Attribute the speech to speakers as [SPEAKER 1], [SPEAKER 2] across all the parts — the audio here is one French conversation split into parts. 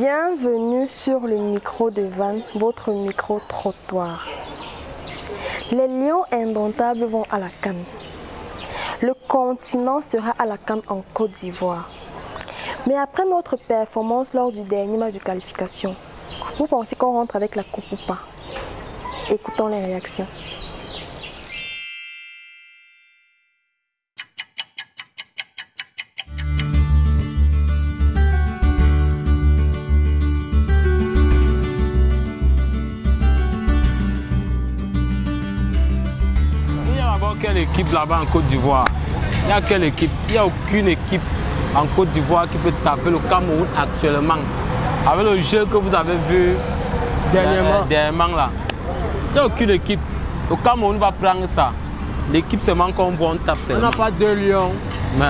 [SPEAKER 1] Bienvenue sur le micro de Van, votre micro-trottoir. Les lions indomptables vont à la CAN. Le continent sera à la CAN en Côte d'Ivoire. Mais après notre performance lors du dernier match de qualification, vous pensez qu'on rentre avec la coupe ou pas? Écoutons les réactions.
[SPEAKER 2] Quelle équipe là-bas en Côte d'Ivoire? Il y a quelle équipe? Il n'y a aucune équipe en Côte d'Ivoire qui peut taper le Cameroun actuellement. Avec le jeu que vous avez vu dernièrement là. Il n'y a aucune équipe. Le Cameroun va prendre ça. L'équipe seulement qu'on voit, on tape seulement.
[SPEAKER 3] On n'a pas deux lions.
[SPEAKER 2] Mais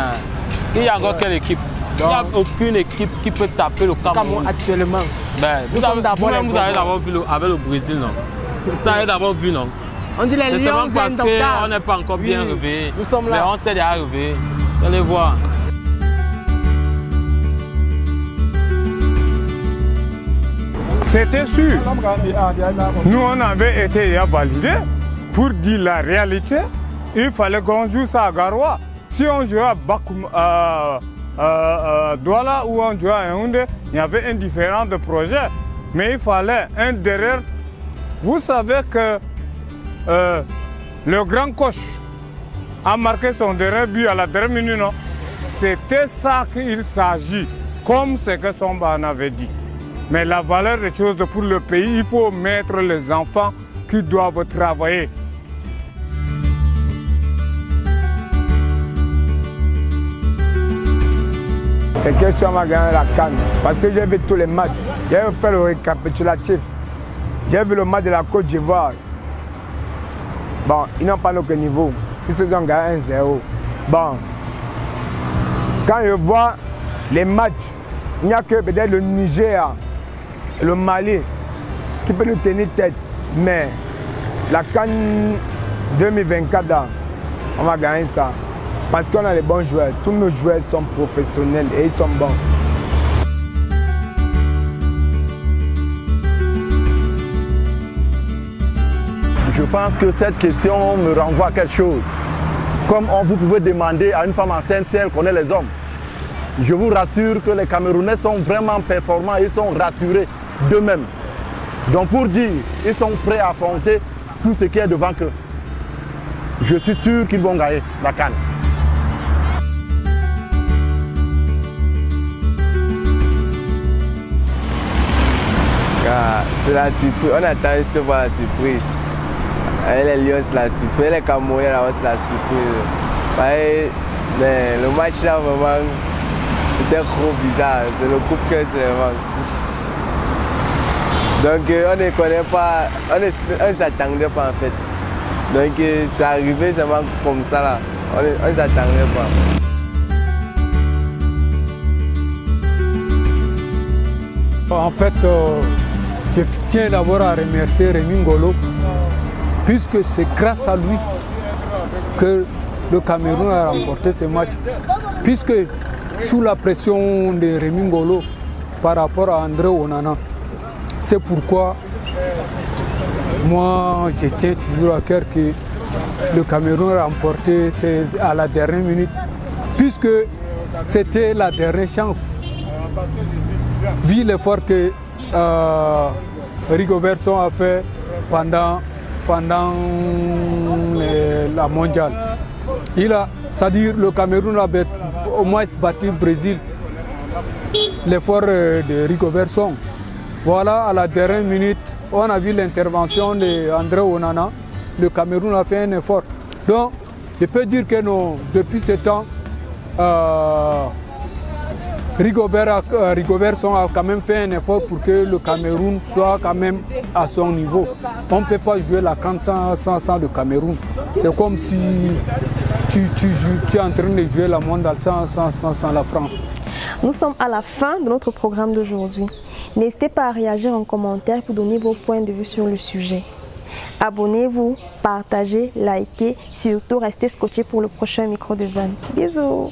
[SPEAKER 2] il y a encore quelle équipe? Il n'y a aucune équipe qui peut taper le Cameroun
[SPEAKER 3] actuellement.
[SPEAKER 2] Ben, vous avez d'abord vu avec le Brésil, non? Vous avez d'abord vu, non?
[SPEAKER 3] On dit les lions
[SPEAKER 2] parce qu'on n'est pas encore bien réveillé.
[SPEAKER 3] Nous sommes là.
[SPEAKER 2] Mais on s'est déjà réveillé. Vous allez voir.
[SPEAKER 4] C'était sûr. Nous, on avait été validés pour dire la réalité. Il fallait qu'on joue ça à Garoua. Si on jouait à Douala ou on jouait à Yaoundé, il y avait un différent de projet. Mais il fallait un derrière. Vous savez que le grand coach a marqué son dernier but à la dernière minute, non? C'était ça qu'il s'agit, comme ce que Somba en avait dit. Mais la valeur des choses pour le pays, il faut mettre les enfants qui doivent travailler.
[SPEAKER 5] C'est question m'a gagné la CAN. Parce que j'ai vu tous les matchs. J'ai fait le récapitulatif. J'ai vu le match de la Côte d'Ivoire. Bon, ils n'ont pas notre niveau, puisqu'ils ont gagné 1-0. Bon, quand je vois les matchs, il n'y a que peut-être le Niger et le Mali qui peuvent nous tenir tête. Mais la CAN 2024, là, on va gagner ça. Parce qu'on a les bons joueurs. Tous nos joueurs sont professionnels et ils sont bons.
[SPEAKER 6] Je pense que cette question me renvoie à quelque chose. Comme vous pouvez demander à une femme enceinte si elle connaît les hommes. Je vous rassure que les Camerounais sont vraiment performants et sont rassurés d'eux-mêmes. Donc pour dire, ils sont prêts à affronter tout ce qui est devant eux. Je suis sûr qu'ils vont gagner la CAN.
[SPEAKER 7] C'est la surprise. On attend juste voir la surprise. Les Lions, c'est la surprise. Les Camerounais, c'est la surprise. Mais le match là, vraiment, c'était trop bizarre. C'est le coup de cœur seulement. Donc, on ne connaît pas, on ne s'attendait pas en fait. Donc, c'est arrivé seulement comme ça là. On ne s'attendait pas.
[SPEAKER 3] En fait, je tiens d'abord à remercier Rémi Ngolo, puisque c'est grâce à lui que le Cameroun a remporté ce match. Puisque sous la pression de Rémi Ngolo par rapport à André Onana, c'est pourquoi moi je tiens toujours à cœur que le Cameroun a remporté à la dernière minute, puisque c'était la dernière chance. Vu l'effort que Rigobertson a fait pendant la mondiale. C'est-à-dire le Cameroun a au moins battu le Brésil. L'effort de Rigobertson. Voilà, à la dernière minute, on a vu l'intervention d'André Onana. Le Cameroun a fait un effort. Donc, je peux dire que depuis ce temps, Rigobertson a quand même fait un effort pour que le Cameroun soit quand même à son niveau. On ne peut pas jouer la CAN sans le Cameroun. C'est comme si tu es en train de jouer la mondiale sans la France.
[SPEAKER 1] Nous sommes à la fin de notre programme d'aujourd'hui. N'hésitez pas à réagir en commentaire pour donner vos points de vue sur le sujet. Abonnez-vous, partagez, likez, surtout restez scotchés pour le prochain micro de Van. Bisous!